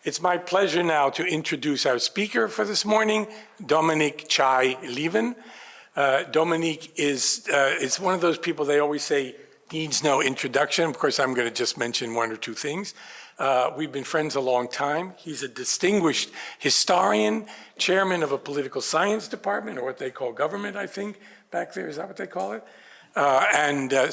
It's my pleasure now to introduce our speaker for this morning, Dominic Lieven. Dominic is one of those people they always say needs no introduction. Of course, I'm going to just mention one or two things. We've been friends a long time. He's a distinguished historian, chairman of a political science department, or what they call government, I think, back there. Is that what they call it?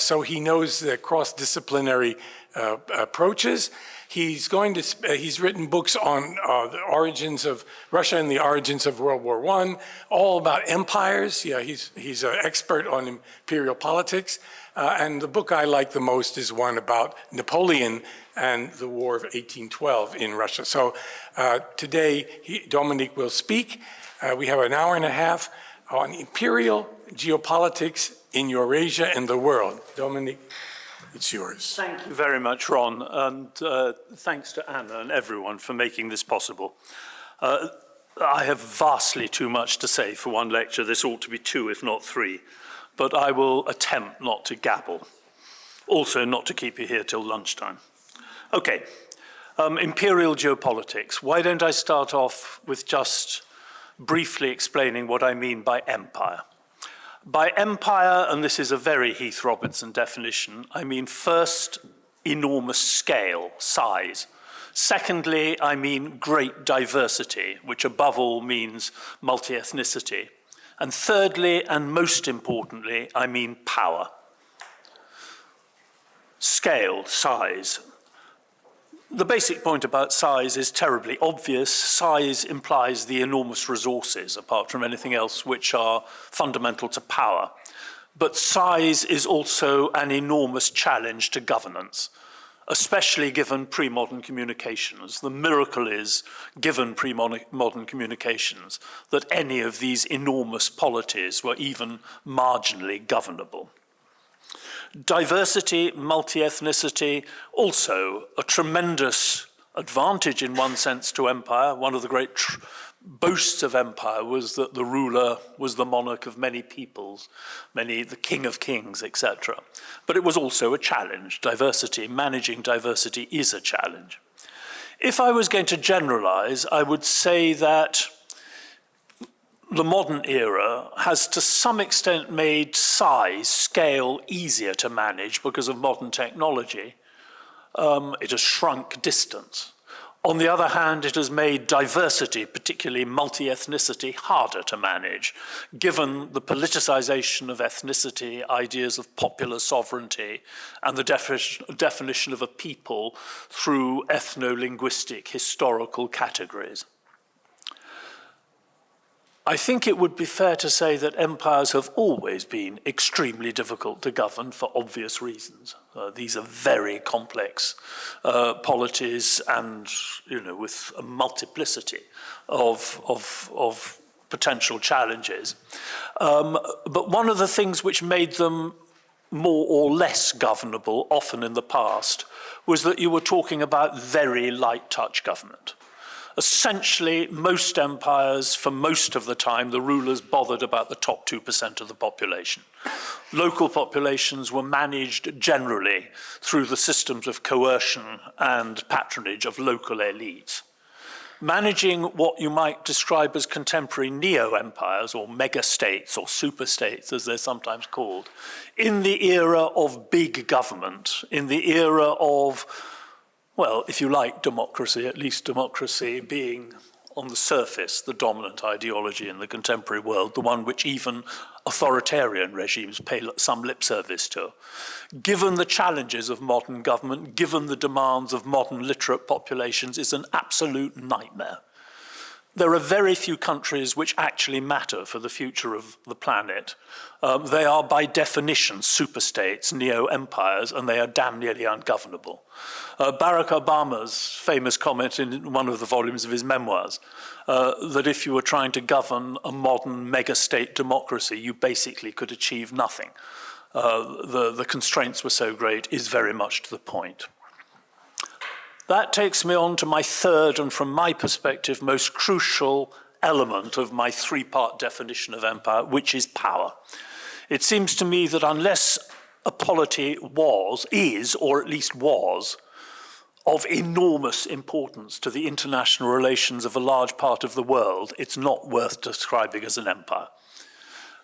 So he knows the cross-disciplinary approaches. He's written books on the origins of Russia and the origins of World War I, all about empires. Yeah, he's an expert on imperial politics. And the book I like the most is one about Napoleon and the War of 1812 in Russia. So today, Dominic will speak. We have an hour and a half on imperial geopolitics in Eurasia and the world. Dominic, it's yours. Thank you very much, Ron, and thanks to Anna and everyone for making this possible. I have vastly too much to say for one lecture. This ought to be 2, if not 3, but I will attempt not to gabble. Also, not to keep you here till lunchtime. Okay, imperial geopolitics. Why don't I start off with just briefly explaining what I mean by empire. By empire, and this is a very Heath Robinson definition, I mean first, enormous scale, size. Secondly, I mean great diversity, which above all means multi-ethnicity. And thirdly, and most importantly, I mean power. Scale, size. The basic point about size is terribly obvious. Size implies the enormous resources, apart from anything else, which are fundamental to power. But size is also an enormous challenge to governance, especially given pre-modern communications. The miracle is, given pre-modern communications, that any of these enormous polities were even marginally governable. Diversity, multi-ethnicity, also a tremendous advantage in one sense to empire. One of the great boasts of empire was that the ruler was the monarch of many peoples, the king of kings, etc. But it was also a challenge. Diversity, managing diversity is a challenge. If I was going to generalize, I would say that the modern era has to some extent made size, scale easier to manage because of modern technology. It has shrunk distance. On the other hand, it has made diversity, particularly multi-ethnicity, harder to manage, given the politicization of ethnicity, ideas of popular sovereignty, and the definition of a people through ethno-linguistic historical categories. I think it would be fair to say that empires have always been extremely difficult to govern for obvious reasons. These are very complex polities and, with a multiplicity of potential challenges. But one of the things which made them more or less governable, often in the past, was that you were talking about very light touch government. Essentially, most empires, for most of the time, the rulers bothered about the top 2% of the population. Local populations were managed generally through the systems of coercion and patronage of local elites. Managing what you might describe as contemporary neo-empires, or mega-states, or super-states, as they're sometimes called, in the era of big government, in the era of, well, if you like democracy, at least democracy being on the surface the dominant ideology in the contemporary world, the one which even authoritarian regimes pay some lip service to. Given the challenges of modern government, given the demands of modern literate populations, is an absolute nightmare. There are very few countries which actually matter for the future of the planet. They are by definition superstates, neo-empires, and they are damn nearly ungovernable. Barack Obama's famous comment in one of the volumes of his memoirs, that if you were trying to govern a modern mega-state democracy, you basically could achieve nothing. The constraints were so great, is very much to the point. That takes me on to my third, and from my perspective, most crucial element of my 3-part definition of empire, which is power. It seems to me that unless a polity is, or at least was, of enormous importance to the international relations of a large part of the world, it's not worth describing as an empire.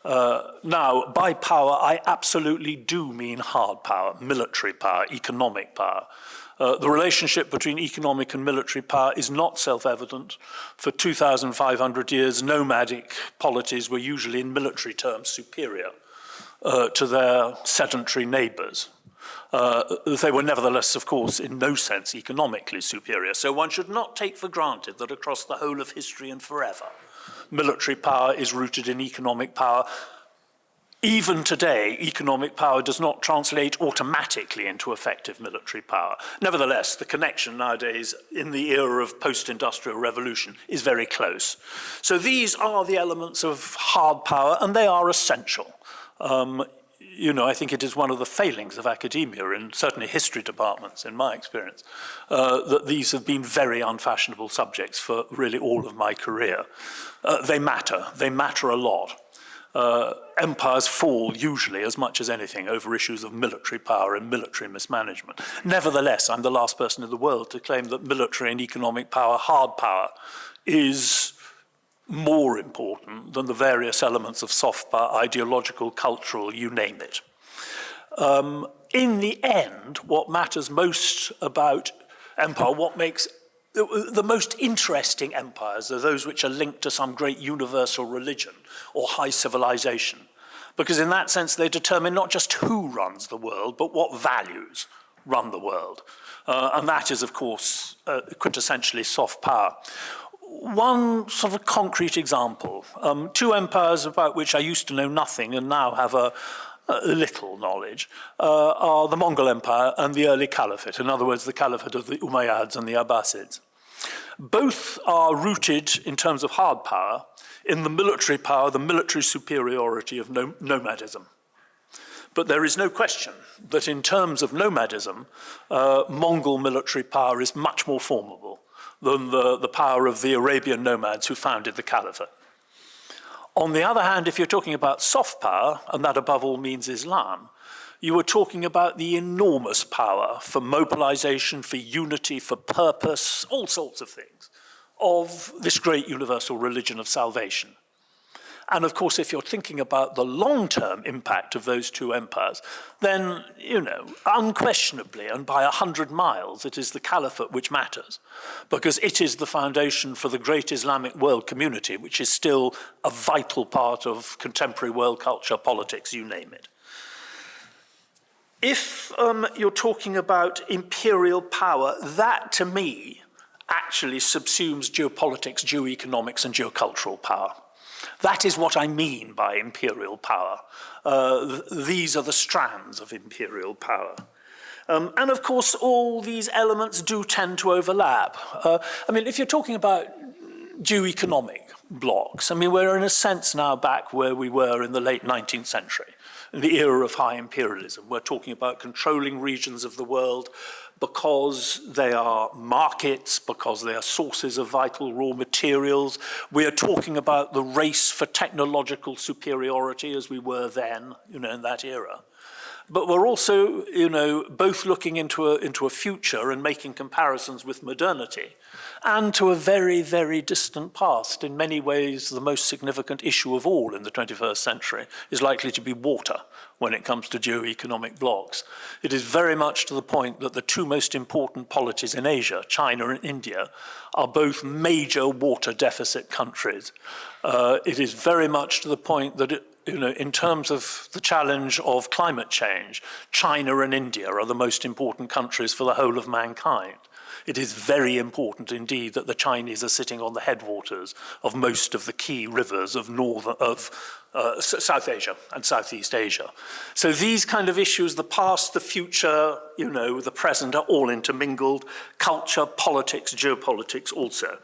Now, by power, I absolutely do mean hard power, military power, economic power. The relationship between economic and military power is not self-evident. For 2,500 years, nomadic polities were usually, in military terms, superior to their sedentary neighbors. They were nevertheless, of course, in no sense economically superior. So one should not take for granted that across the whole of history and forever, military power is rooted in economic power. Even today, economic power does not translate automatically into effective military power. Nevertheless, the connection nowadays in the era of post-industrial revolution is very close. So these are the elements of hard power, and they are essential. I think it is one of the failings of academia, and certainly history departments, in my experience, that these have been very unfashionable subjects for really all of my career. They matter a lot. Empires fall usually as much as anything over issues of military power and military mismanagement. Nevertheless, I'm the last person in the world to claim that military and economic power, hard power, is more important than the various elements of soft power, ideological, cultural, you name it. In the end, what matters most about empire, what makes the most interesting empires are those which are linked to some great universal religion or high civilization, because in that sense they determine not just who runs the world, but what values run the world. And that is, of course, quintessentially soft power. One sort of concrete example, two empires about which I used to know nothing and now have a little knowledge, are the Mongol Empire and the early Caliphate, in other words, the Caliphate of the Umayyads and the Abbasids. Both are rooted, in terms of hard power, in the military power, the military superiority of nomadism. But there is no question that in terms of nomadism, Mongol military power is much more formidable than the power of the Arabian nomads who founded the Caliphate. On the other hand, if you're talking about soft power, and that above all means Islam, you are talking about the enormous power for mobilization, for unity, for purpose, all sorts of things, of this great universal religion of salvation. And of course, if you're thinking about the long-term impact of those two empires, then, unquestionably, and by 100 miles, it is the Caliphate which matters, because it is the foundation for the great Islamic world community, which is still a vital part of contemporary world culture, politics, you name it. If you're talking about imperial power, that, to me, actually subsumes geopolitics, geoeconomics, and geocultural power. That is what I mean by imperial power. These are the strands of imperial power. And of course, all these elements do tend to overlap. If you're talking about geoeconomic blocks, we're in a sense now back where we were in the late 19th century, in the era of high imperialism. We're talking about controlling regions of the world because they are markets, because they are sources of vital raw materials. We are talking about the race for technological superiority as we were then, in that era. But we're also, both looking into a future and making comparisons with modernity, and to a very, very distant past. In many ways, the most significant issue of all in the 21st century is likely to be water when it comes to geoeconomic blocks. It is very much to the point that the two most important polities in Asia, China and India, are both major water deficit countries. It is very much to the point that in terms of the challenge of climate change, China and India are the most important countries for the whole of mankind. It is very important indeed that the Chinese are sitting on the headwaters of most of the key rivers of South Asia and Southeast Asia. So these kind of issues, the past, the future, the present, are all intermingled. Culture, politics, geopolitics also.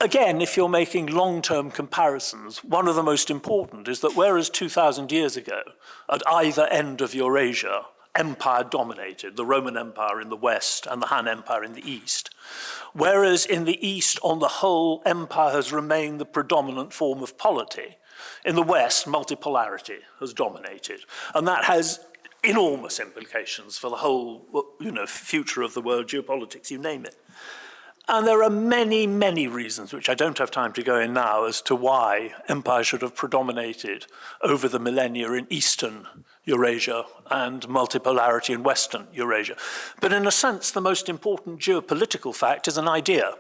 Again, if you're making long-term comparisons, one of the most important is that whereas 2,000 years ago, at either end of Eurasia, empire dominated, the Roman Empire in the west and the Han Empire in the east, whereas in the east, on the whole, empire has remained the predominant form of polity, in the west, multipolarity has dominated. And that has enormous implications for the whole, future of the world, geopolitics, you name it. And there are many, many reasons, which I don't have time to go in now, as to why empire should have predominated over the millennia in Eastern Eurasia and multipolarity in Western Eurasia. But in a sense, the most important geopolitical fact is an idea.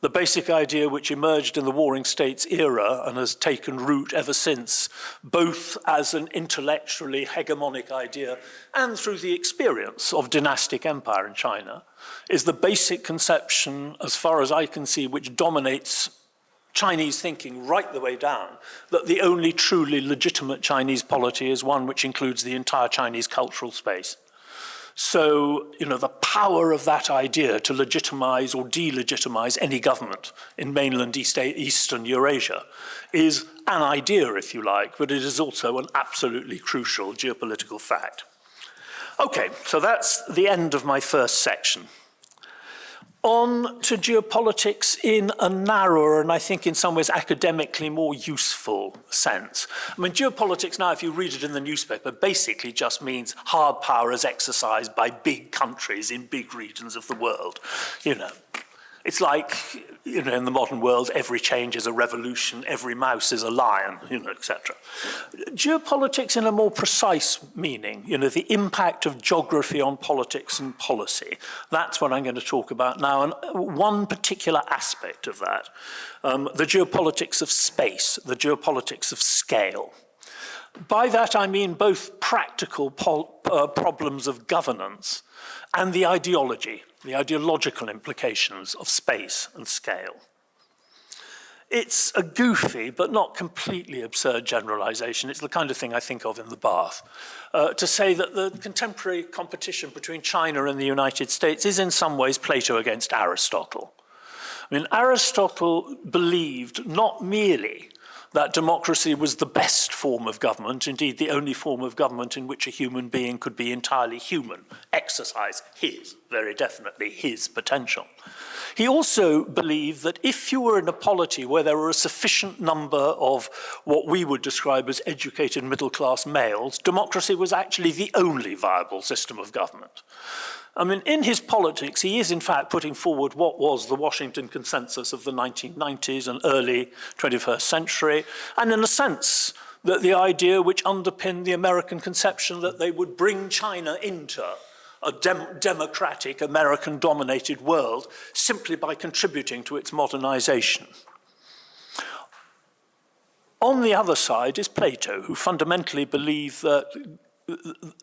The basic idea which emerged in the Warring States era and has taken root ever since, both as an intellectually hegemonic idea and through the experience of dynastic empire in China, is the basic conception, as far as I can see, which dominates Chinese thinking right the way down, that the only truly legitimate Chinese polity is one which includes the entire Chinese cultural space. So, the power of that idea to legitimize or delegitimize any government in mainland Eastern Eurasia is an idea, if you like, but it is also an absolutely crucial geopolitical fact. Okay, so that's the end of my first section. On to geopolitics in a narrower and I think in some ways academically more useful sense. I mean, geopolitics now, if you read it in the newspaper, basically just means hard power is exercised by big countries in big regions of the world. It's like, in the modern world, every change is a revolution, every mouse is a lion, etc. Geopolitics in a more precise meaning, the impact of geography on politics and policy, that's what I'm going to talk about now. And one particular aspect of that, the geopolitics of space, the geopolitics of scale. By that I mean both practical problems of governance and the ideological implications of space and scale. It's a goofy but not completely absurd generalization. It's the kind of thing I think of in the bath. To say that the contemporary competition between China and the United States is in some ways Plato against Aristotle. I mean, Aristotle believed not merely that democracy was the best form of government, indeed the only form of government in which a human being could be entirely human, exercise very definitely his potential. He also believed that if you were in a polity where there were a sufficient number of what we would describe as educated middle-class males, democracy was actually the only viable system of government. I mean, in his politics, he is in fact putting forward what was the Washington consensus of the 1990s and early 21st century, and in a sense, that the idea which underpinned the American conception that they would bring China into a democratic, American-dominated world simply by contributing to its modernization. On the other side is Plato, who fundamentally believed that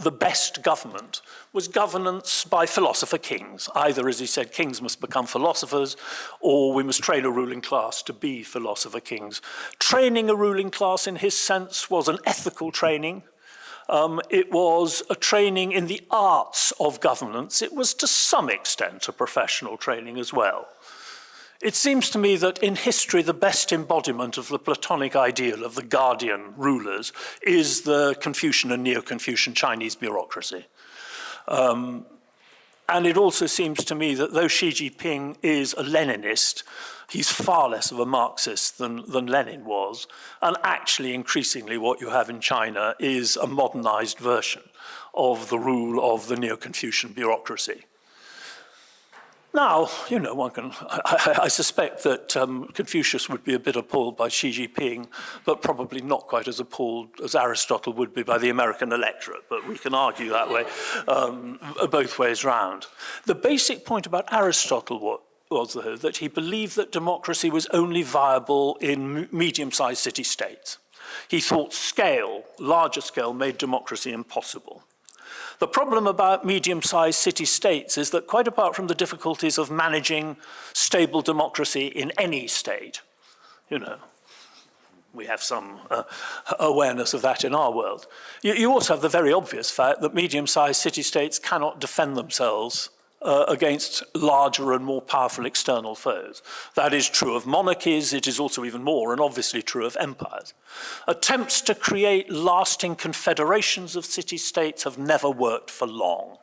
the best government was governance by philosopher kings. Either, as he said, kings must become philosophers, or we must train a ruling class to be philosopher kings. Training a ruling class, in his sense, was an ethical training. It was a training in the arts of governance. It was to some extent a professional training as well. It seems to me that in history, the best embodiment of the Platonic ideal of the guardian rulers is the Confucian and Neo-Confucian Chinese bureaucracy. And it also seems to me that though Xi Jinping is a Leninist, he's far less of a Marxist than Lenin was. And actually, increasingly, what you have in China is a modernized version of the rule of the Neo-Confucian bureaucracy. Now, I suspect that Confucius would be a bit appalled by Xi Jinping, but probably not quite as appalled as Aristotle would be by the American electorate, but we can argue that way both ways round. The basic point about Aristotle was, though, that he believed that democracy was only viable in medium-sized city-states. He thought larger scale, made democracy impossible. The problem about medium-sized city-states is that quite apart from the difficulties of managing stable democracy in any state, we have some awareness of that in our world, you also have the very obvious fact that medium-sized city-states cannot defend themselves against larger and more powerful external foes. That is true of monarchies. It is also even more and obviously true of empires. Attempts to create lasting confederations of city-states have never worked for long.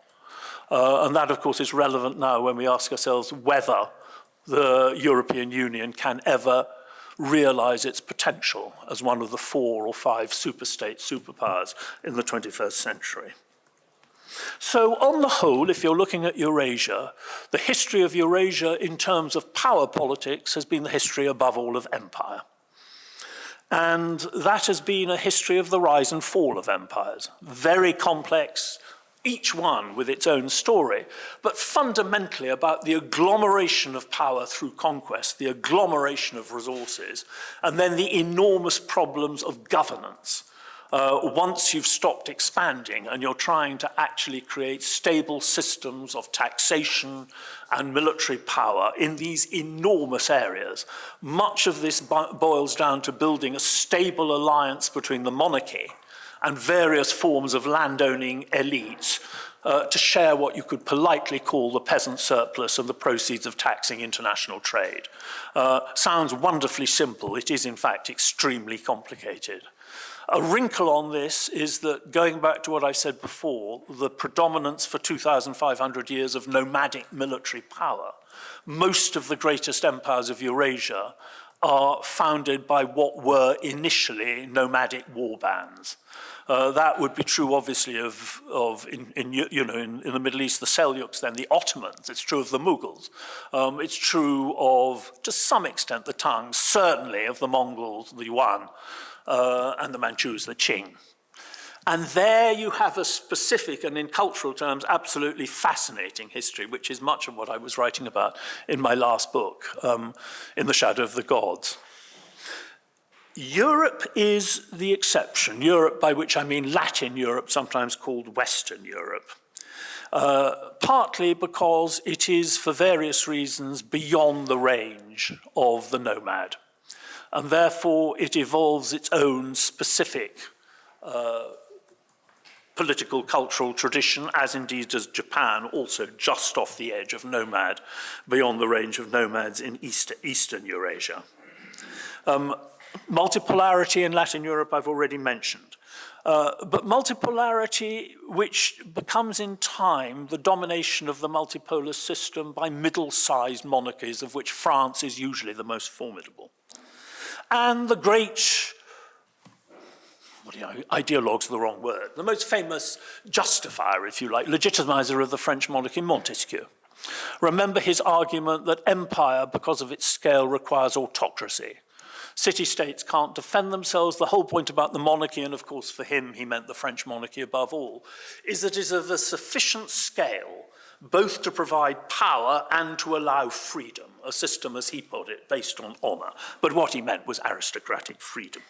And that, of course, is relevant now when we ask ourselves whether the European Union can ever realize its potential as one of the 4 or 5 superstates, superpowers in the 21st century. So on the whole, if you're looking at Eurasia, the history of Eurasia in terms of power politics has been the history above all of empire. And that has been a history of the rise and fall of empires. Very complex, each one with its own story, but fundamentally about the agglomeration of power through conquest, the agglomeration of resources, and then the enormous problems of governance. Once you've stopped expanding and you're trying to actually create stable systems of taxation and military power in these enormous areas, much of this boils down to building a stable alliance between the monarchy and various forms of landowning elites to share what you could politely call the peasant surplus and the proceeds of taxing international trade. Sounds wonderfully simple. It is, in fact, extremely complicated. A wrinkle on this is that, going back to what I said before, the predominance for 2,500 years of nomadic military power, most of the greatest empires of Eurasia are founded by what were initially nomadic war bands. That would be true, obviously, in the Middle East, the Seljuks, then the Ottomans. It's true of the Mughals. It's true of, to some extent, the Tangs, certainly of the Mongols, the Yuan, and the Manchus, the Qing. And there you have a specific, and in cultural terms, absolutely fascinating history, which is much of what I was writing about in my last book, In the Shadow of the Gods. Europe is the exception. Europe, by which I mean Latin Europe, sometimes called Western Europe. Partly because it is, for various reasons, beyond the range of the nomad. And therefore it evolves its own specific political, cultural tradition, as indeed does Japan, also just off the edge of nomad, beyond the range of nomads in Eastern Eurasia. Multipolarity in Latin Europe I've already mentioned. But multipolarity, which becomes in time the domination of the multipolar system by middle-sized monarchies, of which France is usually the most formidable. And the great, ideologue's the wrong word, the most famous justifier, if you like, legitimizer of the French monarchy, Montesquieu. Remember his argument that empire, because of its scale, requires autocracy. City-states can't defend themselves. The whole point about the monarchy, and of course for him he meant the French monarchy above all, is that it is of a sufficient scale both to provide power and to allow freedom, a system, as he put it, based on honor. But what he meant was aristocratic freedom.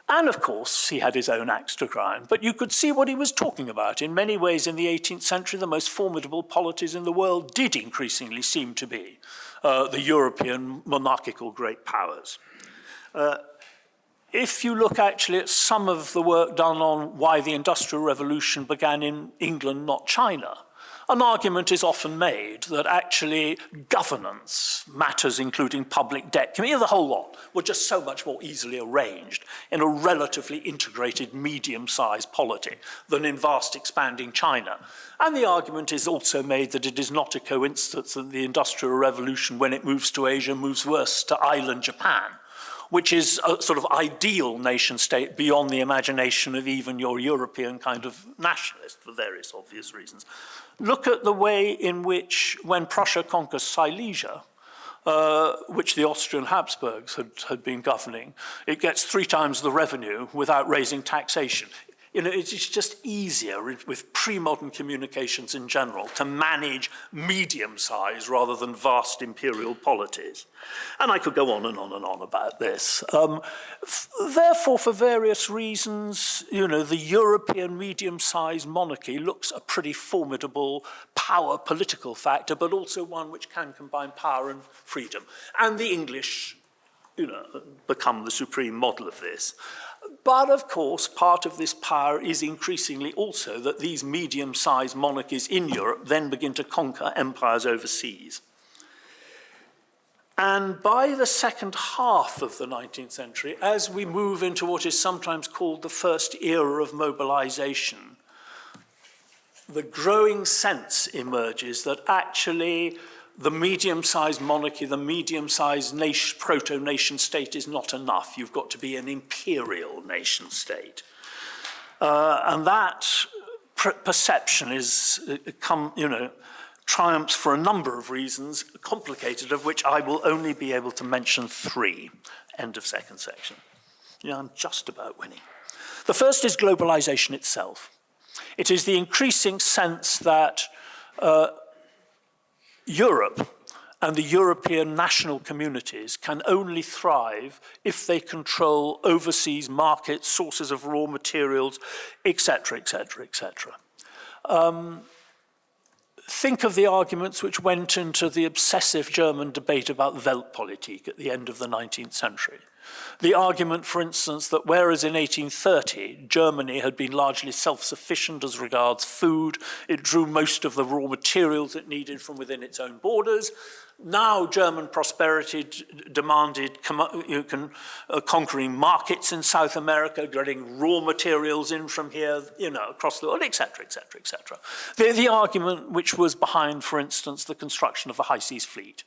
And of course, he had his own axe to grind, but you could see what he was talking about. In many ways, in the 18th century, the most formidable polities in the world did increasingly seem to be the European monarchical great powers. If you look actually at some of the work done on why the Industrial Revolution began in England, not China, an argument is often made that actually governance, matters including public debt, the whole lot, were just so much more easily arranged in a relatively integrated medium-sized polity than in vast expanding China. And the argument is also made that it is not a coincidence that the Industrial Revolution, when it moves to Asia, moves worse to island Japan, which is a sort of ideal nation state beyond the imagination of even your European kind of nationalist, for various obvious reasons. Look at the way in which, when Prussia conquers Silesia, which the Austrian Habsburgs had been governing, it gets 3 times the revenue without raising taxation. It's just easier with pre-modern communications in general to manage medium-sized rather than vast imperial polities. And I could go on and on and on about this. Therefore, for various reasons, the European medium-sized monarchy looks a pretty formidable power political factor, but also one which can combine power and freedom. And the English, become the supreme model of this. But of course, part of this power is increasingly also that these medium-sized monarchies in Europe then begin to conquer empires overseas. And by the second half of the 19th century, as we move into what is sometimes called the first era of mobilization, the growing sense emerges that actually the medium-sized monarchy, the medium-sized proto-nation state is not enough. You've got to be an imperial nation state. And that perception is, triumphs for a number of reasons, complicated, of which I will only be able to mention 3. End of second section. Yeah, I'm just about winning. The first is globalization itself. It is the increasing sense that Europe and the European national communities can only thrive if they control overseas markets, sources of raw materials, etc., etc., etc. Think of the arguments which went into the obsessive German debate about Weltpolitik at the end of the 19th century. The argument, for instance, that whereas in 1830 Germany had been largely self-sufficient as regards food, it drew most of the raw materials it needed from within its own borders. Now German prosperity demanded conquering markets in South America, getting raw materials in from here, across the world, etc., etc., etc. The argument which was behind, for instance, the construction of the High Seas Fleet,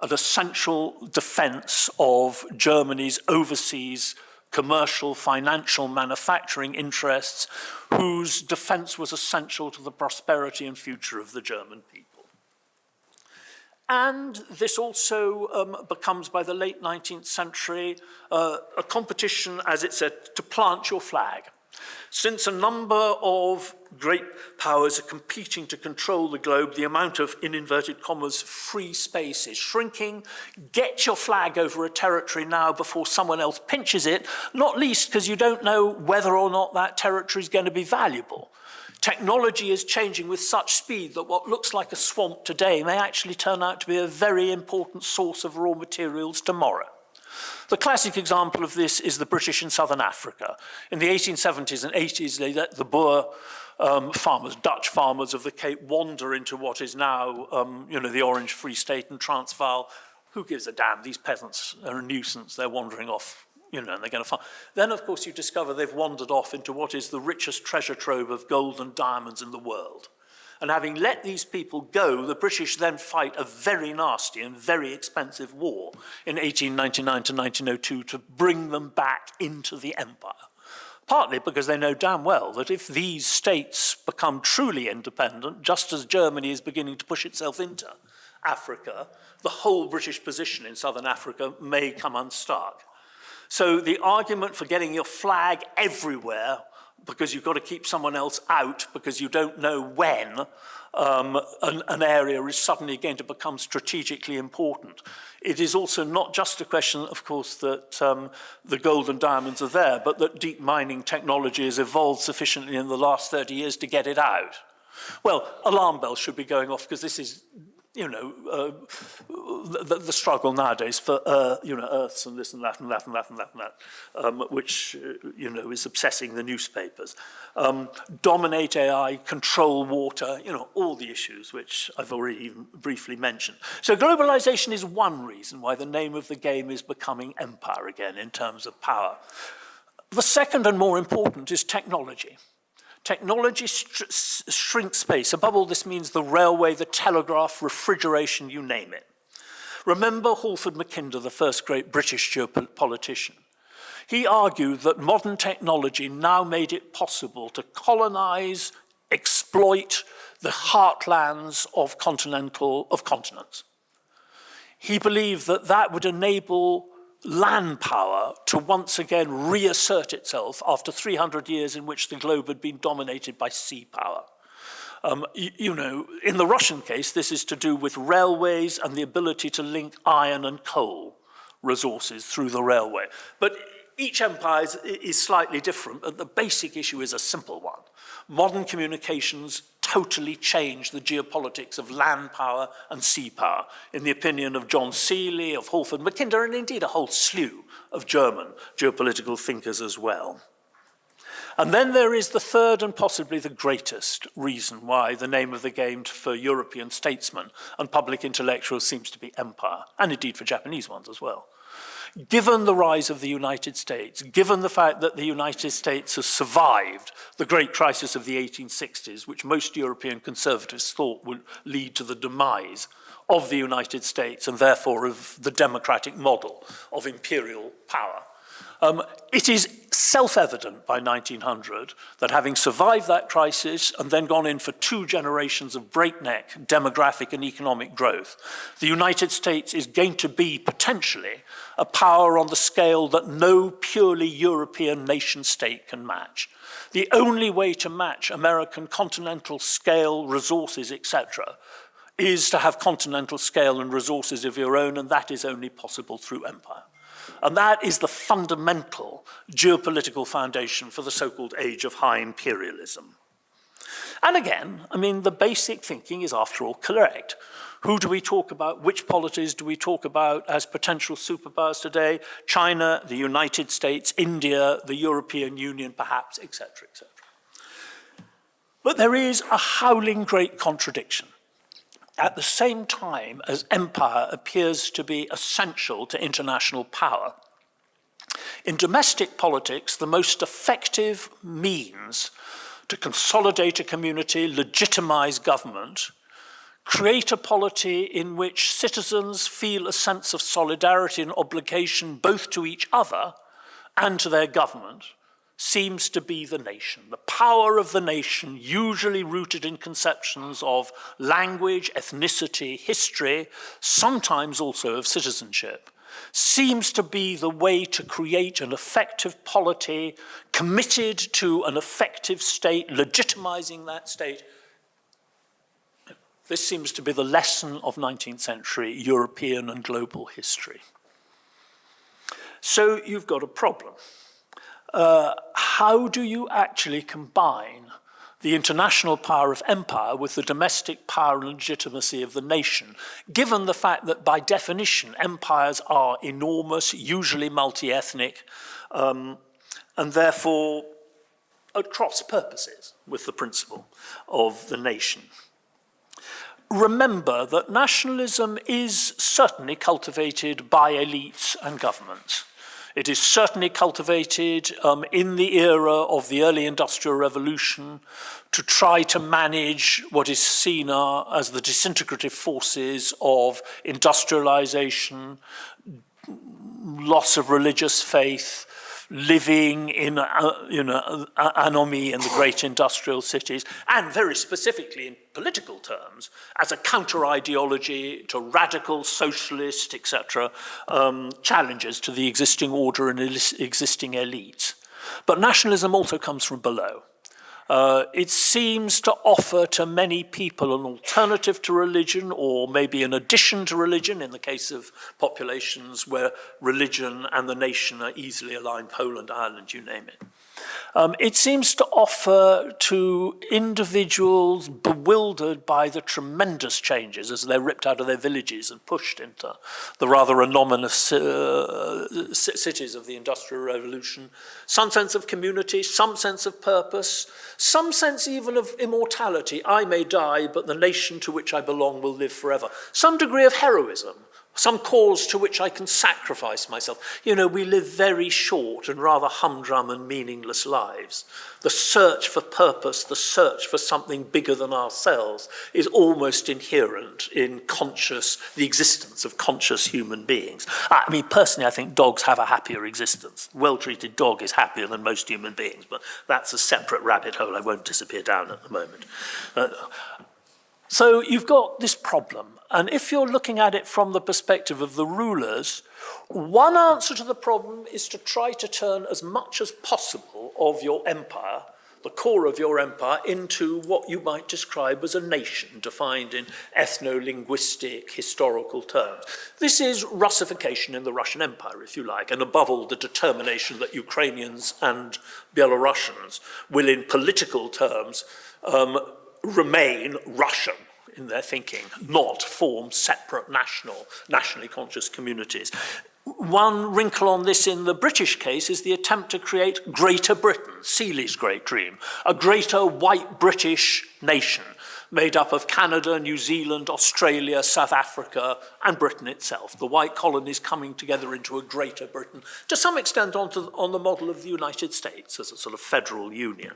an essential defense of Germany's overseas commercial, financial, manufacturing interests, whose defense was essential to the prosperity and future of the German people. And this also becomes, by the late 19th century, a competition, as it said, to plant your flag. Since a number of great powers are competing to control the globe, the amount of, in inverted commas, free space is shrinking. Get your flag over a territory now before someone else pinches it, not least because you don't know whether or not that territory is going to be valuable. Technology is changing with such speed that what looks like a swamp today may actually turn out to be a very important source of raw materials tomorrow. The classic example of this is the British in southern Africa. In the 1870s and 80s, they let the Boer farmers, Dutch farmers of the Cape, wander into what is now, the Orange Free State and Transvaal. Who gives a damn? These peasants are a nuisance. They're wandering off, and they're going to farm. Then, of course, you discover they've wandered off into what is the richest treasure trove of gold and diamonds in the world. And having let these people go, the British then fight a very nasty and very expensive war in 1899 to 1902 to bring them back into the empire. Partly because they know damn well that if these states become truly independent, just as Germany is beginning to push itself into Africa, the whole British position in southern Africa may come unstuck. So the argument for getting your flag everywhere because you've got to keep someone else out because you don't know when an area is suddenly going to become strategically important. It is also not just a question, of course, that the gold and diamonds are there, but that deep mining technology has evolved sufficiently in the last 30 years to get it out. Well, alarm bells should be going off because this is the struggle nowadays for, Earths and this and that and that and that and that and that, which, is obsessing the newspapers. Dominate AI, control water, all the issues which I've already briefly mentioned. So globalization is one reason why the name of the game is becoming empire again in terms of power. The second and more important is technology. Technology shrinks space. Above all, this means the railway, the telegraph, refrigeration, you name it. Remember Halford Mackinder, the first great British geopolitician. He argued that modern technology now made it possible to colonize, exploit the heartlands of continents. He believed that that would enable land power to once again reassert itself after 300 years in which the globe had been dominated by sea power. In the Russian case, this is to do with railways and the ability to link iron and coal resources through the railway. But each empire is slightly different, but the basic issue is a simple one. Modern communications totally changed the geopolitics of land power and sea power, in the opinion of John Seeley, of Halford Mackinder, and indeed a whole slew of German geopolitical thinkers as well. And then there is the third and possibly the greatest reason why the name of the game for European statesmen and public intellectuals seems to be empire, and indeed for Japanese ones as well. Given the rise of the United States, given the fact that the United States has survived the great crisis of the 1860s, which most European conservatives thought would lead to the demise of the United States and therefore of the democratic model of imperial power, It is self-evident by 1900 that having survived that crisis and then gone in for 2 generations of breakneck demographic and economic growth, the United States is going to be potentially a power on the scale that no purely European nation state can match. The only way to match American continental scale resources, etc., is to have continental scale and resources of your own, and that is only possible through empire. And that is the fundamental geopolitical foundation for the so-called age of high imperialism. And again, I mean, the basic thinking is, after all, correct. Who do we talk about? Which polities do we talk about as potential superpowers today? China, the United States, India, the European Union, perhaps, etc., etc. But there is a howling great contradiction. At the same time as empire appears to be essential to international power, in domestic politics, the most effective means to consolidate a community, legitimize government, create a polity in which citizens feel a sense of solidarity and obligation both to each other and to their government, seems to be the nation. The power of the nation, usually rooted in conceptions of language, ethnicity, history, sometimes also of citizenship, seems to be the way to create an effective polity committed to an effective state, legitimizing that state. This seems to be the lesson of 19th century European and global history. So you've got a problem. How do you actually combine the international power of empire with the domestic power and legitimacy of the nation, given the fact that by definition empires are enormous, usually multi-ethnic, and therefore at cross purposes with the principle of the nation? Remember that nationalism is certainly cultivated by elites and governments. It is certainly cultivated in the era of the early Industrial Revolution to try to manage what is seen as the disintegrative forces of industrialization, loss of religious faith, living in anomie in the great industrial cities, and very specifically in political terms, as a counter-ideology to radical socialist, etc., challenges to the existing order and existing elites. But nationalism also comes from below. It seems to offer to many people an alternative to religion, or maybe an addition to religion in the case of populations where religion and the nation are easily aligned, Poland, Ireland, you name it. It seems to offer to individuals bewildered by the tremendous changes as they're ripped out of their villages and pushed into the rather anomalous cities of the Industrial Revolution, some sense of community, some sense of purpose, some sense even of immortality. I may die, but the nation to which I belong will live forever. Some degree of heroism, some cause to which I can sacrifice myself. You know, we live very short and rather humdrum and meaningless lives. The search for purpose, the search for something bigger than ourselves is almost inherent in the existence of conscious human beings. I mean, personally, I think dogs have a happier existence. A well-treated dog is happier than most human beings, but that's a separate rabbit hole I won't disappear down at the moment. So you've got this problem. And if you're looking at it from the perspective of the rulers, one answer to the problem is to try to turn as much as possible of your empire, the core of your empire, into what you might describe as a nation, defined in ethno-linguistic, historical terms. This is Russification in the Russian Empire, if you like, and above all, the determination that Ukrainians and Belarusians will, in political terms, remain Russian in their thinking, not form separate nationally conscious communities. One wrinkle on this in the British case is the attempt to create Greater Britain, Seeley's great dream, a greater white British nation made up of Canada, New Zealand, Australia, South Africa, and Britain itself. The white colonies coming together into a Greater Britain, to some extent on the model of the United States as a sort of federal union.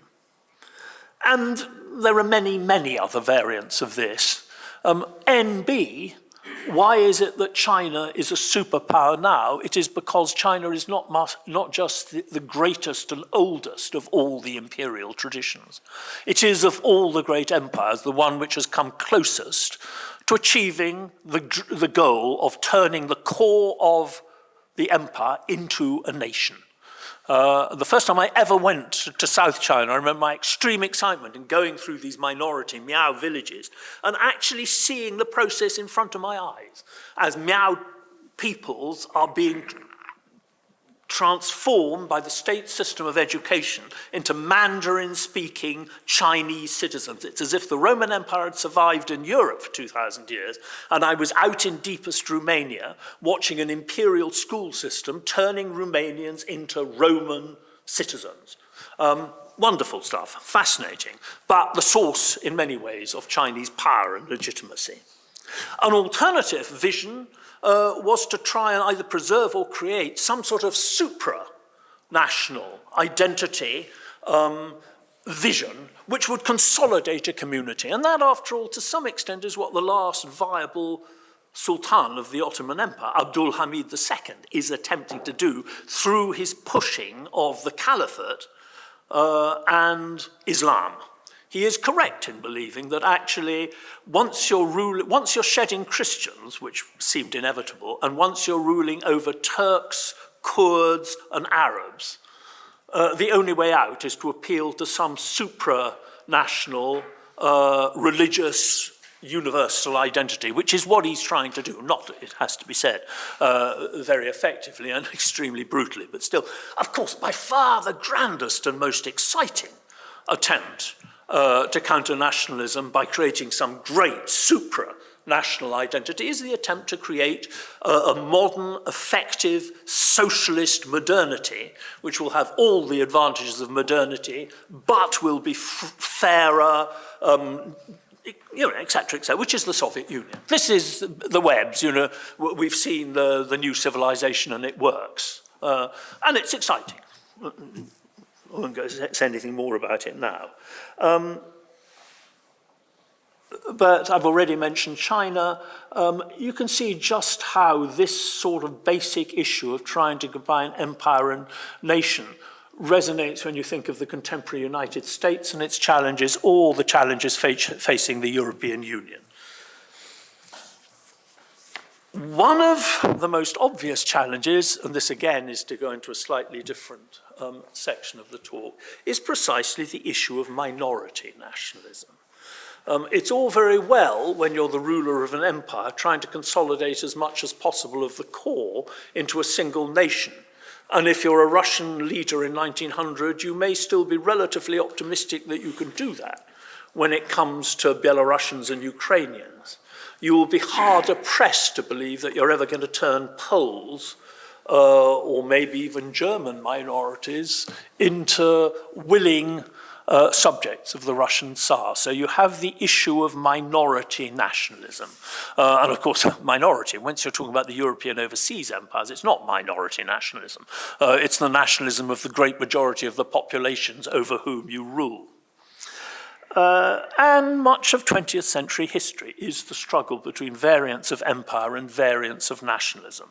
And there are many, many other variants of this. NB Why is it that China is a superpower now? It is because China is not just the greatest and oldest of all the imperial traditions. It is, of all the great empires, the one which has come closest to achieving the goal of turning the core of the empire into a nation. The first time I ever went to South China, I remember my extreme excitement in going through these minority Miao villages and actually seeing the process in front of my eyes as Miao peoples are being transformed by the state system of education into Mandarin-speaking Chinese citizens. It's as if the Roman Empire had survived in Europe for 2,000 years, and I was out in deepest Romania watching an imperial school system turning Romanians into Roman citizens. Wonderful stuff, fascinating, but the source in many ways of Chinese power and legitimacy. An alternative vision was to try and either preserve or create some sort of supranational identity vision which would consolidate a community. And that, after all, to some extent is what the last viable Sultan of the Ottoman Empire, Abdul Hamid II, is attempting to do through his pushing of the Caliphate and Islam. He is correct in believing that actually once you're shedding Christians, which seemed inevitable, and once you're ruling over Turks, Kurds, and Arabs, the only way out is to appeal to some supranational religious universal identity, which is what he's trying to do. Not, it has to be said, very effectively and extremely brutally, but still, of course, by far the grandest and most exciting attempt to counter nationalism by creating some great supranational identity is the attempt to create a modern, effective, socialist modernity, which will have all the advantages of modernity, but will be fairer, et cetera, which is the Soviet Union. This is the webs, we've seen the new civilization and it works. And it's exciting. I won't go say anything more about it now. But I've already mentioned China. You can see just how this sort of basic issue of trying to combine empire and nation resonates when you think of the contemporary United States and its challenges, or the challenges facing the European Union. One of the most obvious challenges, and this again is to go into a slightly different section of the talk, is precisely the issue of minority nationalism. It's all very well when you're the ruler of an empire trying to consolidate as much as possible of the core into a single nation. And if you're a Russian leader in 1900, you may still be relatively optimistic that you can do that. When it comes to Belarusians and Ukrainians, you will be harder pressed to believe that you're ever going to turn Poles or maybe even German minorities into willing subjects of the Russian Tsar. So you have the issue of minority nationalism. And of course, minority, once you're talking about the European overseas empires, it's not minority nationalism. It's the nationalism of the great majority of the populations over whom you rule. And much of 20th century history is the struggle between variants of empire and variants of nationalism.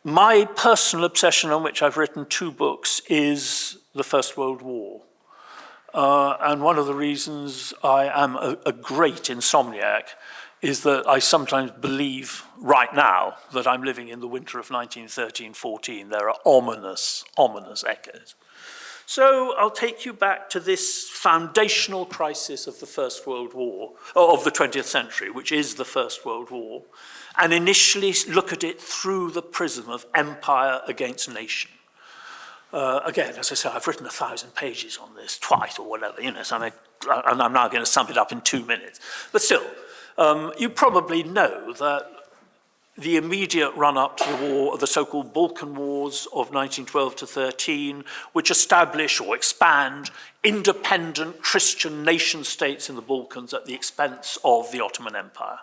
My personal obsession, on which I've written 2 books, is the First World War. And one of the reasons I am a great insomniac is that I sometimes believe right now that I'm living in the winter of 1913-14. There are ominous, ominous echoes. So I'll take you back to this foundational crisis of the First World War, of the 20th century, which is the First World War, and initially look at it through the prism of empire against nation. Again, as I say, I've written 1,000 pages on this twice or whatever, so and I'm now going to sum it up in 2 minutes. But still, you probably know that the immediate run-up to the war, the so-called Balkan Wars of 1912 to 13, which establish or expand independent Christian nation-states in the Balkans at the expense of the Ottoman Empire.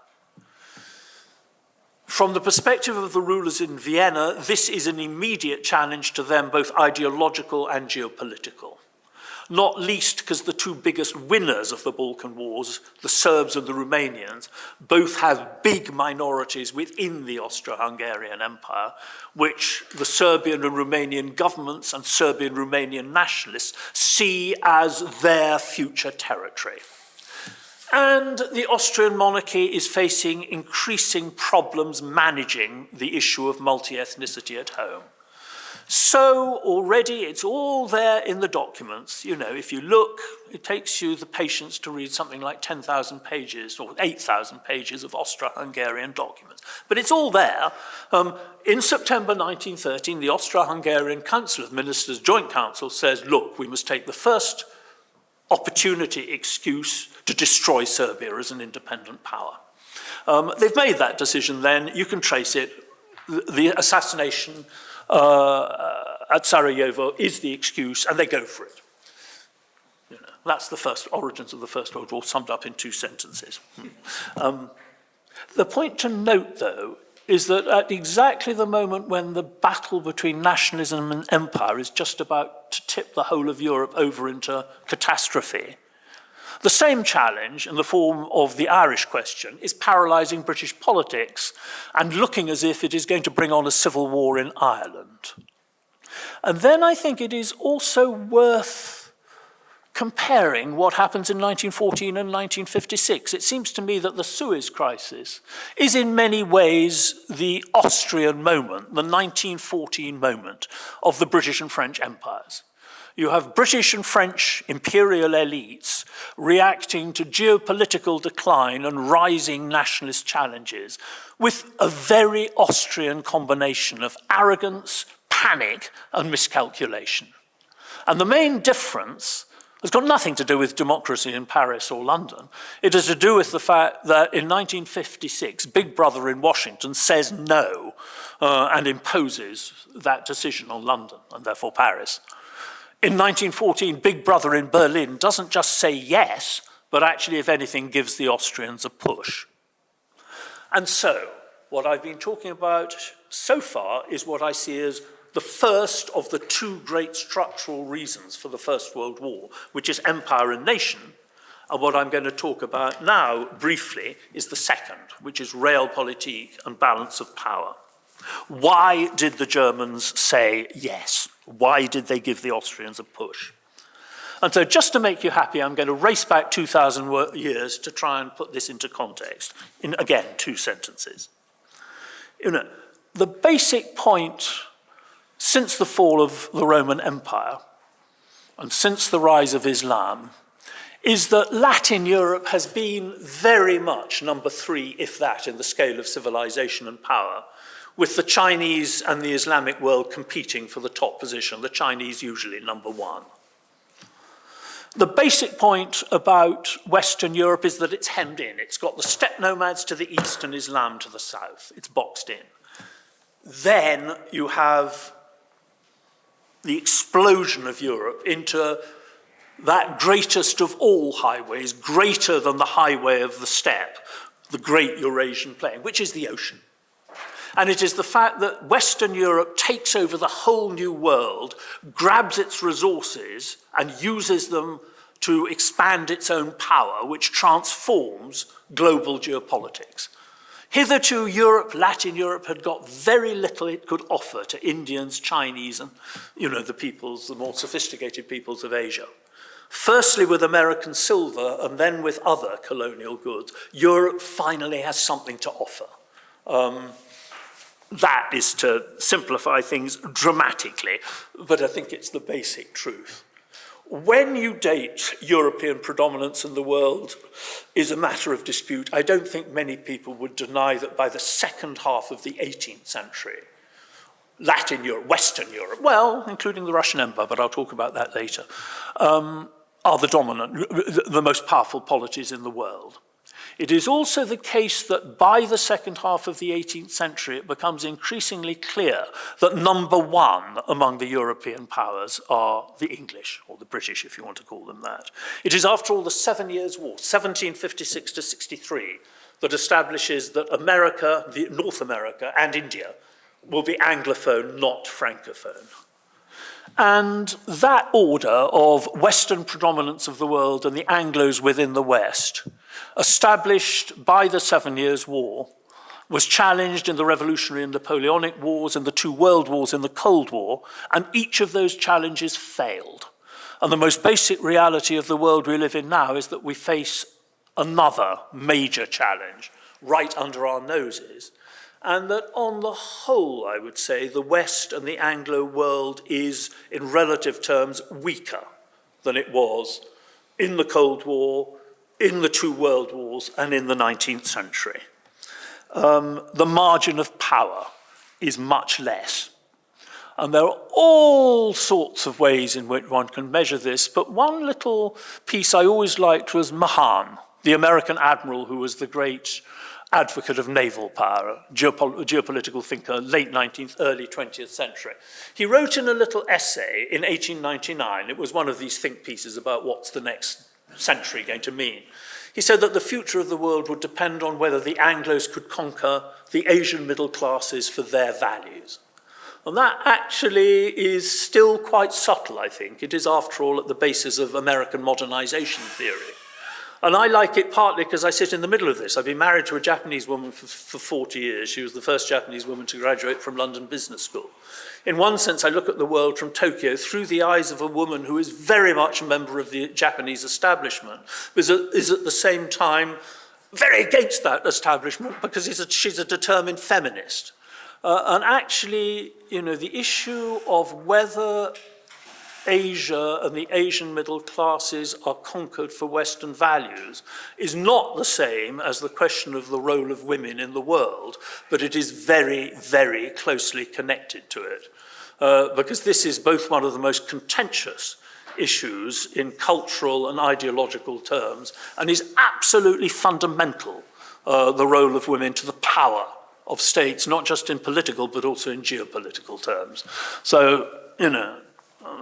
From the perspective of the rulers in Vienna, this is an immediate challenge to them, both ideological and geopolitical. not least because the two biggest winners of the Balkan Wars, the Serbs and the Romanians, both have big minorities within the Austro-Hungarian Empire, which the Serbian and Romanian governments and Serbian-Romanian nationalists see as their future territory. And the Austrian monarchy is facing increasing problems managing the issue of multi-ethnicity at home. So already it's all there in the documents. You know, if you look, it takes you the patience to read something like 10,000 pages or 8,000 pages of Austro-Hungarian documents. But it's all there. In September 1913, the Austro-Hungarian Council of Ministers, Joint Council, says, look, we must take the first opportunity excuse to destroy Serbia as an independent power. They've made that decision then. You can trace it. The assassination at Sarajevo is the excuse, and they go for it. You know, that's the first origins of the First World War summed up in 2 sentences. The point to note, though, is that at exactly the moment when the battle between nationalism and empire is just about to tip the whole of Europe over into catastrophe, the same challenge in the form of the Irish question is paralysing British politics and looking as if it is going to bring on a civil war in Ireland. And then I think it is also worth comparing what happens in 1914 and 1956. It seems to me that the Suez Crisis is in many ways the Austrian moment, the 1914 moment of the British and French empires. You have British and French imperial elites reacting to geopolitical decline and rising nationalist challenges with a very Austrian combination of arrogance, panic, and miscalculation. And the main difference has got nothing to do with democracy in Paris or London. It has to do with the fact that in 1956, Big Brother in Washington says no and imposes that decision on London and therefore Paris. In 1914, Big Brother in Berlin doesn't just say yes, but actually, if anything, gives the Austrians a push. And so, what I've been talking about so far is what I see as the first of the 2 great structural reasons for the First World War, which is empire and nation. And what I'm going to talk about now, briefly, is the second, which is realpolitik and balance of power. Why did the Germans say yes? Why did they give the Austrians a push? And so just to make you happy, I'm going to race back 2,000 years to try and put this into context in, again, 2 sentences. You know, the basic point since the fall of the Roman Empire and since the rise of Islam is that Latin Europe has been very much number 3, if that, in the scale of civilization and power, with the Chinese and the Islamic world competing for the top position, the Chinese usually number 1. The basic point about Western Europe is that it's hemmed in. It's got the steppe nomads to the east and Islam to the south. It's boxed in. Then you have the explosion of Europe into that greatest of all highways, greater than the highway of the steppe, the great Eurasian plain, which is the ocean. And it is the fact that Western Europe takes over the whole new world, grabs its resources, and uses them to expand its own power, which transforms global geopolitics. Hitherto, Europe, Latin Europe, had got very little it could offer to Indians, Chinese, and the peoples, the more sophisticated peoples of Asia. Firstly with American silver, and then with other colonial goods, Europe finally has something to offer. That is to simplify things dramatically, but I think it's the basic truth. When you date European predominance in the world is a matter of dispute. I don't think many people would deny that by the second half of the 18th century, Latin Europe, Western Europe, well, including the Russian Empire, but I'll talk about that later, are the dominant, the most powerful polities in the world. It is also the case that by the second half of the 18th century, it becomes increasingly clear that number 1 among the European powers are the English, or the British, if you want to call them that. It is, after all, the 7 Years' War, 1756 to 63, that establishes that America, North America, and India will be Anglophone, not Francophone. And that order of Western predominance of the world and the Anglos within the West, established by the 7 Years' War, was challenged in the Revolutionary and Napoleonic Wars and the two World Wars in the Cold War, and each of those challenges failed. And the most basic reality of the world we live in now is that we face another major challenge right under our noses, and that on the whole, I would say, the West and the Anglo world is, in relative terms, weaker than it was in the Cold War, in the two World Wars, and in the 19th century. The margin of power is much less. And there are all sorts of ways in which one can measure this, but one little piece I always liked was Mahan, the American admiral who was the great advocate of naval power, geopolitical thinker, late 19th, early 20th century. He wrote in a little essay in 1899, it was one of these think pieces about what's the next century going to mean. He said that the future of the world would depend on whether the Anglos could conquer the Asian middle classes for their values. And that actually is still quite subtle, I think. It is, after all, at the basis of American modernization theory. And I like it partly because I sit in the middle of this. I've been married to a Japanese woman for 40 years. She was the first Japanese woman to graduate from London Business School. In one sense, I look at the world from Tokyo through the eyes of a woman who is very much a member of the Japanese establishment, but is at the same time very against that establishment because she's a determined feminist. And actually, the issue of whether Asia and the Asian middle classes are conquered for Western values is not the same as the question of the role of women in the world, but it is very, very closely connected to it. Because this is both one of the most contentious issues in cultural and ideological terms, and is absolutely fundamental, the role of women to the power of states, not just in political, but also in geopolitical terms. So,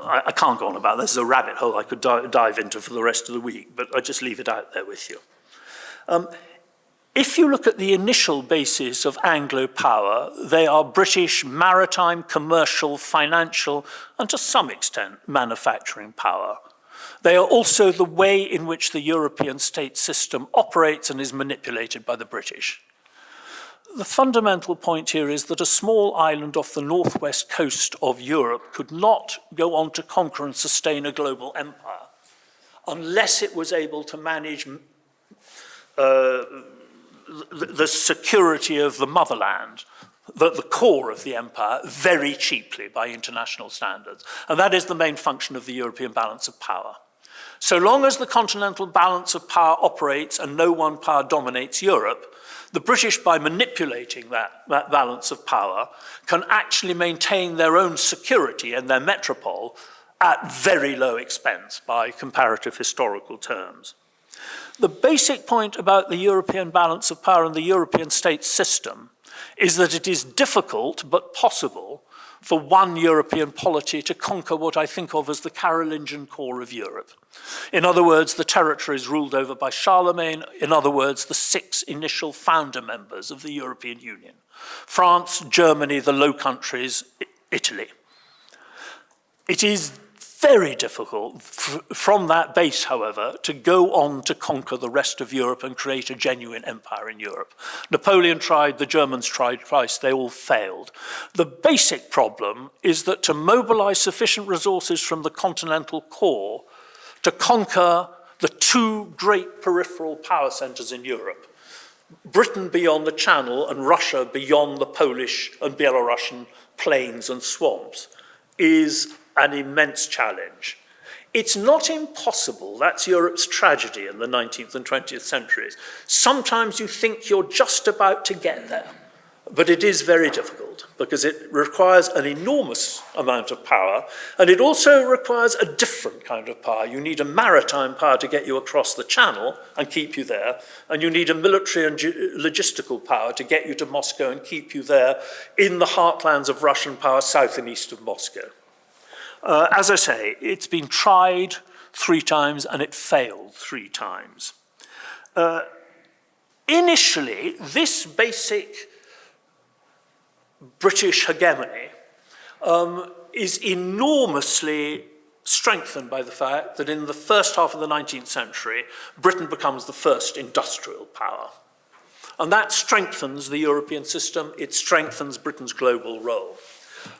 I can't go on about this. There's a rabbit hole I could dive into for the rest of the week, but I just leave it out there with you. If you look at the initial basis of Anglo power, they are British maritime, commercial, financial, and to some extent manufacturing power. They are also the way in which the European state system operates and is manipulated by the British. The fundamental point here is that a small island off the northwest coast of Europe could not go on to conquer and sustain a global empire unless it was able to manage the security of the motherland, the core of the empire, very cheaply by international standards. And that is the main function of the European balance of power. So long as the continental balance of power operates and no one power dominates Europe, the British, by manipulating that balance of power, can actually maintain their own security in their metropole at very low expense by comparative historical terms. The basic point about the European balance of power and the European state system is that it is difficult but possible for one European polity to conquer what I think of as the Carolingian core of Europe. In other words, the territories ruled over by Charlemagne, in other words, the 6 initial founder members of the European Union: France, Germany, the Low Countries, Italy. It is very difficult from that base, however, to go on to conquer the rest of Europe and create a genuine empire in Europe. Napoleon tried, the Germans tried twice, they all failed. The basic problem is that to mobilize sufficient resources from the continental core to conquer the 2 great peripheral power centers in Europe, Britain beyond the Channel and Russia beyond the Polish and Belarusian plains and swamps, is an immense challenge. It's not impossible. That's Europe's tragedy in the 19th and 20th centuries. Sometimes you think you're just about to get there, but it is very difficult because it requires an enormous amount of power, and it also requires a different kind of power. You need a maritime power to get you across the Channel and keep you there, and you need a military and logistical power to get you to Moscow and keep you there in the heartlands of Russian power south and east of Moscow. As I say, it's been tried 3 times and it failed 3 times. Initially, this basic British hegemony is enormously strengthened by the fact that in the first half of the 19th century, Britain becomes the first industrial power. And that strengthens the European system, it strengthens Britain's global role.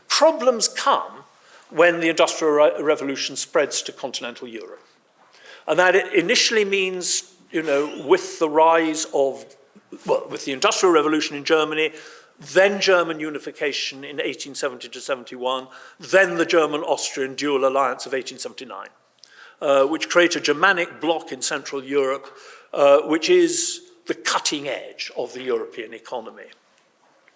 Problems come when the Industrial Revolution spreads to continental Europe. And that it initially means, with the rise of, with the Industrial Revolution in Germany, then German unification in 1870 to 71, then the German-Austrian dual alliance of 1879, which create a Germanic bloc in Central Europe, which is the cutting edge of the European economy.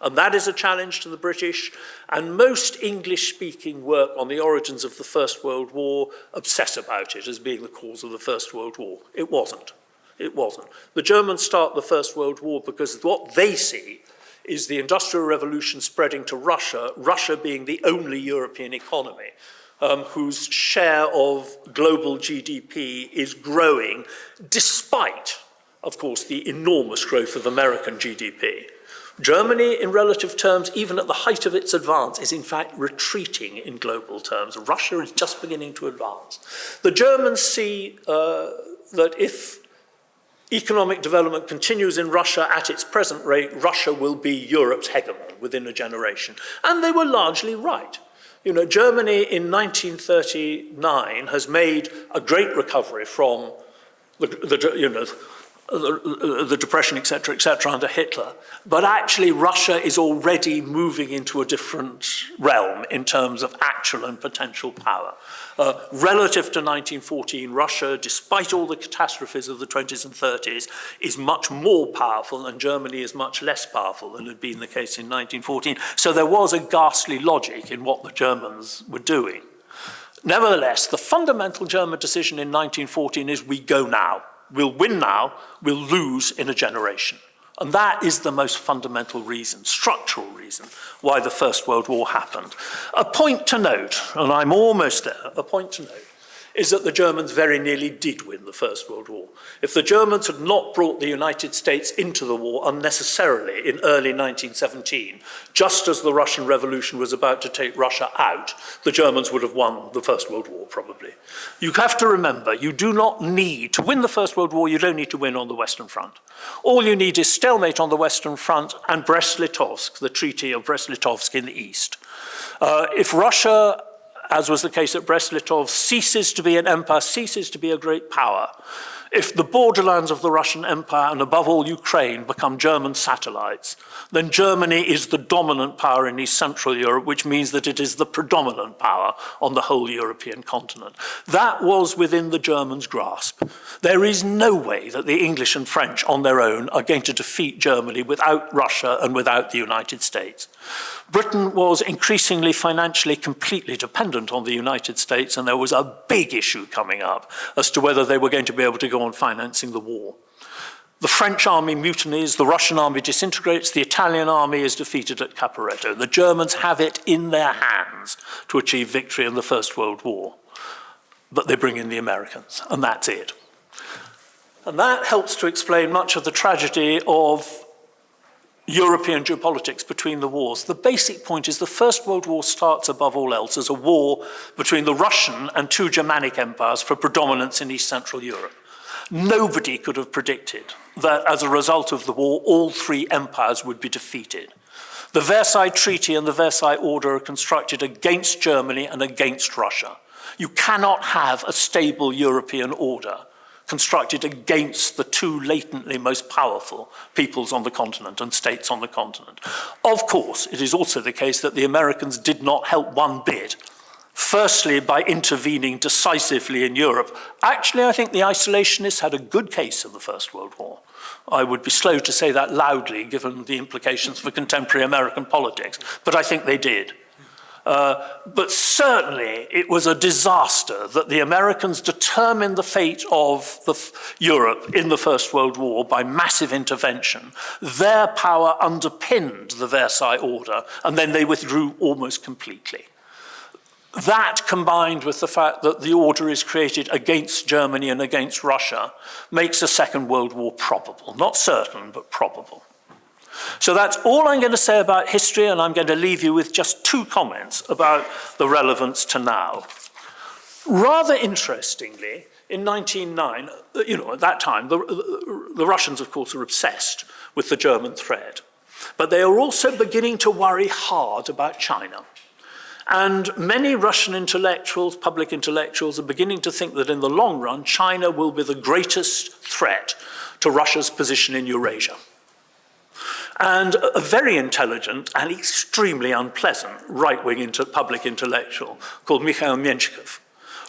And that is a challenge to the British, and most English-speaking work on the origins of the First World War obsess about it as being the cause of the First World War. It wasn't. It wasn't. The Germans start the First World War because what they see is the Industrial Revolution spreading to Russia, Russia being the only European economy whose share of global GDP is growing despite, of course, the enormous growth of American GDP. Germany, in relative terms, even at the height of its advance, is in fact retreating in global terms. Russia is just beginning to advance. The Germans see that if economic development continues in Russia at its present rate, Russia will be Europe's hegemon within a generation. And they were largely right. Germany in 1939 has made a great recovery from the Depression, etc., under Hitler. But actually, Russia is already moving into a different realm in terms of actual and potential power. Relative to 1914, Russia, despite all the catastrophes of the 20s and 30s, is much more powerful, and Germany is much less powerful than had been the case in 1914. So there was a ghastly logic in what the Germans were doing. Nevertheless, the fundamental German decision in 1914 is we go now. We'll win now, we'll lose in a generation. And that is the most fundamental reason, structural reason, why the First World War happened. A point to note, and I'm almost there, a point to note, is that the Germans very nearly did win the First World War. If the Germans had not brought the United States into the war unnecessarily in early 1917, just as the Russian Revolution was about to take Russia out, the Germans would have won the First World War, probably. You have to remember, you do not need, to win the First World War, you don't need to win on the Western Front. All you need is stalemate on the Western Front and Brest-Litovsk, the Treaty of Brest-Litovsk in the east. If Russia, as was the case at Brest-Litovsk, ceases to be an empire, ceases to be a great power, if the borderlands of the Russian Empire, and above all Ukraine, become German satellites, then Germany is the dominant power in East Central Europe, which means that it is the predominant power on the whole European continent. That was within the Germans' grasp. There is no way that the English and French on their own are going to defeat Germany without Russia and without the United States. Britain was increasingly financially completely dependent on the United States, and there was a big issue coming up as to whether they were going to be able to go on financing the war. The French army mutinies, the Russian army disintegrates, the Italian army is defeated at Caporetto. The Germans have it in their hands to achieve victory in the First World War. But they bring in the Americans, and that's it. And that helps to explain much of the tragedy of European geopolitics between the wars. The basic point is the First World War starts above all else as a war between the Russian and two Germanic empires for predominance in East Central Europe. Nobody could have predicted that as a result of the war, all three empires would be defeated. The Versailles Treaty and the Versailles Order are constructed against Germany and against Russia. You cannot have a stable European order constructed against the two latently most powerful peoples on the continent and states on the continent. Of course, it is also the case that the Americans did not help one bit. Firstly, by intervening decisively in Europe. Actually, I think the isolationists had a good case in the First World War. I would be slow to say that loudly, given the implications for contemporary American politics, but I think they did. But certainly it was a disaster that the Americans determined the fate of Europe in the First World War by massive intervention. Their power underpinned the Versailles Order, and then they withdrew almost completely. That, combined with the fact that the order is created against Germany and against Russia, makes a Second World War probable. Not certain, but probable. So that's all I'm going to say about history, and I'm going to leave you with just 2 comments about the relevance to now. Rather interestingly, in 1909, at that time, the Russians, of course, are obsessed with the German threat. But they are also beginning to worry hard about China. And many Russian intellectuals, public intellectuals, are beginning to think that in the long run, China will be the greatest threat to Russia's position in Eurasia. And a very intelligent and extremely unpleasant right-wing public intellectual called Mikhail Menshikov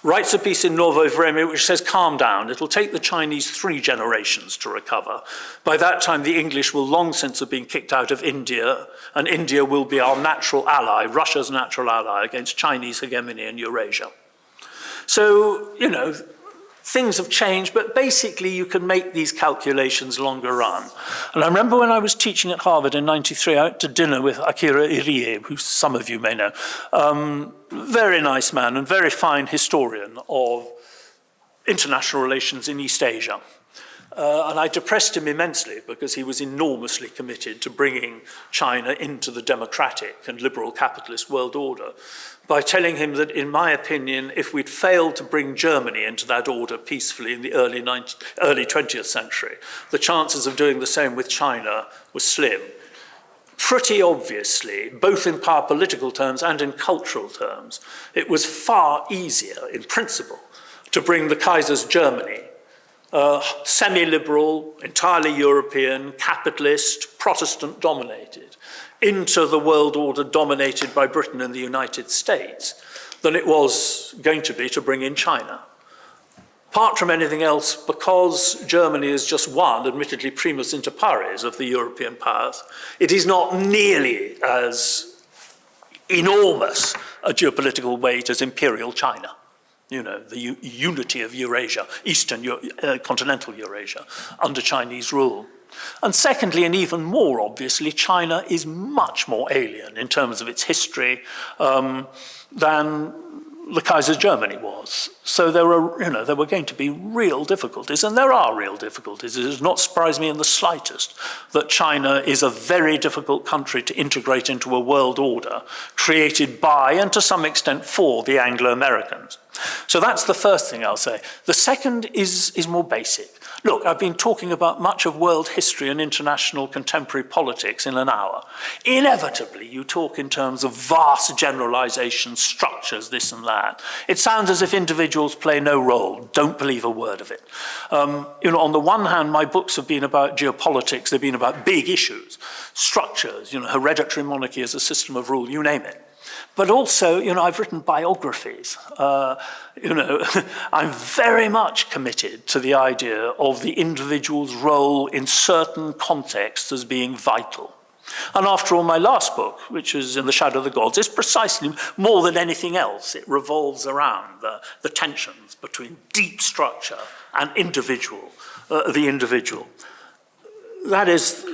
writes a piece in Novoye Vremya which says, calm down, it'll take the Chinese 3 generations to recover. By that time, the English will long since have been kicked out of India, and India will be our natural ally, Russia's natural ally against Chinese hegemony in Eurasia. So, things have changed, but basically you can make these calculations longer run. And I remember when I was teaching at Harvard in '93, I went to dinner with Akira Irie, who some of you may know. Very nice man and very fine historian of international relations in East Asia. And I depressed him immensely because he was enormously committed to bringing China into the democratic and liberal capitalist world order by telling him that, in my opinion, if we'd failed to bring Germany into that order peacefully in the early 20th century, the chances of doing the same with China were slim. Pretty obviously, both in power political terms and in cultural terms, it was far easier, in principle, to bring the Kaiser's Germany, semi-liberal, entirely European, capitalist, Protestant-dominated, into the world order dominated by Britain and the United States than it was going to be to bring in China. Apart from anything else, because Germany is just one, admittedly primus inter pares, of the European powers, it is not nearly as enormous a geopolitical weight as Imperial China. The unity of Eurasia, continental Eurasia, under Chinese rule. And secondly, and even more obviously, China is much more alien in terms of its history than the Kaiser's Germany was. So there were going to be real difficulties, and there are real difficulties. It does not surprise me in the slightest that China is a very difficult country to integrate into a world order created by, and to some extent for, the Anglo-Americans. So that's the first thing I'll say. The second is more basic. Look, I've been talking about much of world history and international contemporary politics in an hour. Inevitably, you talk in terms of vast generalizations, structures, this and that. It sounds as if individuals play no role. Don't believe a word of it. On the one hand, my books have been about geopolitics. They've been about big issues, structures, hereditary monarchy as a system of rule, you name it. But also, I've written biographies. I'm very much committed to the idea of the individual's role in certain contexts as being vital. And after all, my last book, which is In the Shadow of the Gods, is precisely more than anything else. It revolves around the tensions between deep structure and the individual. That is,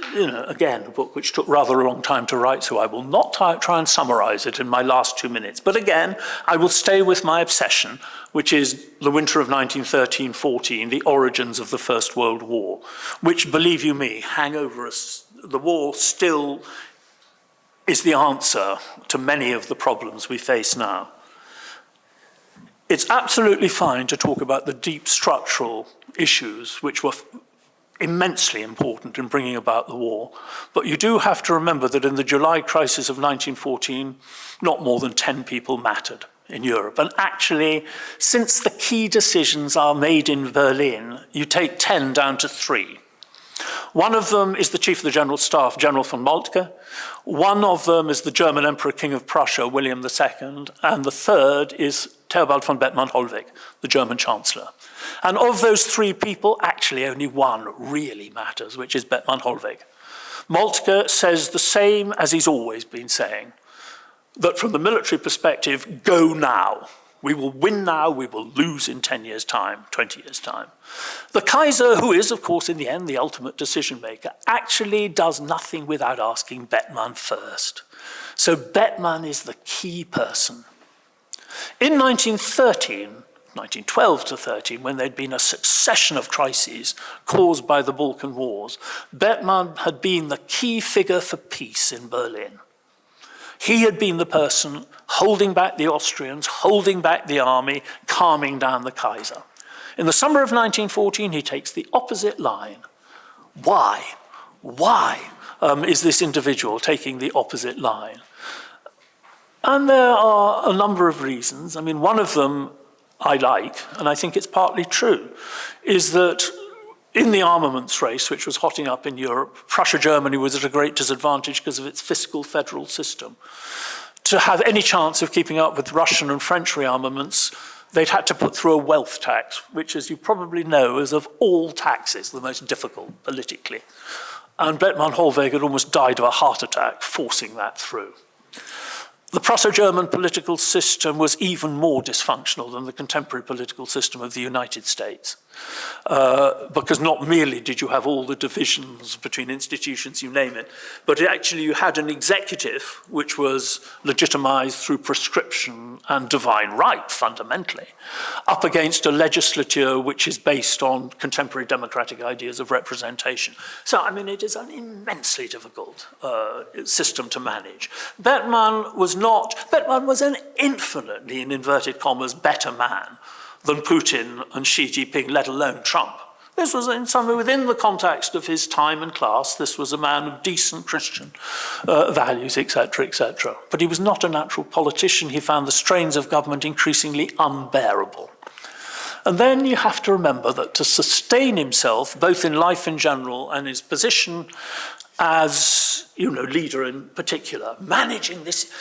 again, a book which took rather a long time to write, so I will not try and summarize it in my last 2 minutes. But again, I will stay with my obsession, which is the winter of 1913-14, the origins of the First World War, which, believe you me, hang over us. The war still is the answer to many of the problems we face now. It's absolutely fine to talk about the deep structural issues which were immensely important in bringing about the war. But you do have to remember that in the July crisis of 1914, not more than 10 people mattered in Europe. And actually, since the key decisions are made in Berlin, you take 10 down to 3. One of them is the Chief of the General Staff, General von Moltke. One of them is the German Emperor King of Prussia, William II. And the third is Theobald von Bethmann-Hollweg, the German Chancellor. And of those 3 people, actually only one really matters, which is Bethmann-Hollweg. Moltke says the same as he's always been saying, that from the military perspective, go now. We will win now, we will lose in 10 years' time, 20 years' time. The Kaiser, who is, of course, in the end, the ultimate decision maker, actually does nothing without asking Bethmann first. So Bethmann is the key person. In 1913, 1912 to 13, when there'd been a succession of crises caused by the Balkan Wars, Bertmann had been the key figure for peace in Berlin. He had been the person holding back the Austrians, holding back the army, calming down the Kaiser. In the summer of 1914, he takes the opposite line. Why? Why is this individual taking the opposite line? And there are a number of reasons. I mean, one of them I like, and I think it's partly true, is that in the armaments race, which was hotting up in Europe, Prussia-Germany was at a great disadvantage because of its fiscal federal system. To have any chance of keeping up with Russian and French rearmaments, they'd had to put through a wealth tax, which, as you probably know, is of all taxes the most difficult politically. And Bethmann Hollweg had almost died of a heart attack forcing that through. The Prusso-German political system was even more dysfunctional than the contemporary political system of the United States. Because not merely did you have all the divisions between institutions, you name it, but actually you had an executive which was legitimized through prescription and divine right, fundamentally, up against a legislature which is based on contemporary democratic ideas of representation. So, I mean, it is an immensely difficult system to manage. Bethmann was an infinitely, in inverted commas, better man than Putin and Xi Jinping, let alone Trump. This was in some way within the context of his time and class. This was a man of decent Christian values, etc., etc. But he was not a natural politician. He found the strains of government increasingly unbearable. And then you have to remember that to sustain himself, both in life in general and his position as, leader in particular, managing this,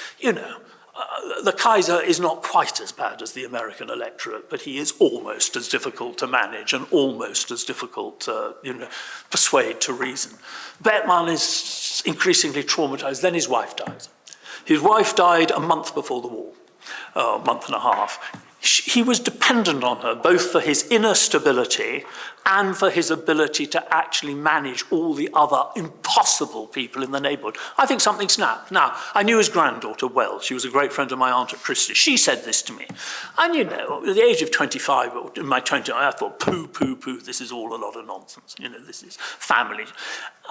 the Kaiser is not quite as bad as the American electorate, but he is almost as difficult to manage and almost as difficult to, persuade to reason. Bethmann is increasingly traumatized. Then his wife dies. His wife died a month before the war, a month and a half. He was dependent on her, both for his inner stability and for his ability to actually manage all the other impossible people in the neighborhood. I think something snapped. Now, I knew his granddaughter well. She was a great friend of my aunt at Christie. She said this to me. And at the age of 25, or in my 20s, I thought, poo, this is all a lot of nonsense. This is family.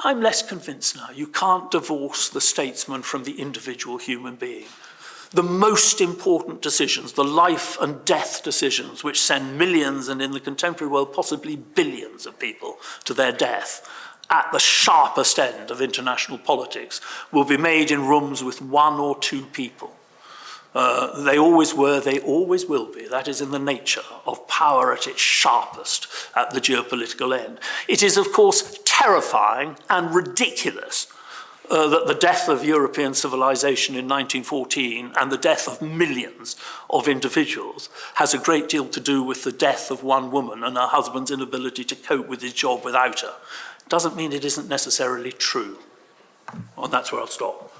I'm less convinced now. You can't divorce the statesman from the individual human being. The most important decisions, the life and death decisions, which send millions and in the contemporary world possibly billions of people to their death at the sharpest end of international politics, will be made in rooms with one or two people. They always were, they always will be. That is in the nature of power at its sharpest at the geopolitical end. It is, of course, terrifying and ridiculous that the death of European civilization in 1914 and the death of millions of individuals has a great deal to do with the death of one woman and her husband's inability to cope with his job without her. Doesn't mean it isn't necessarily true. And that's where I'll stop.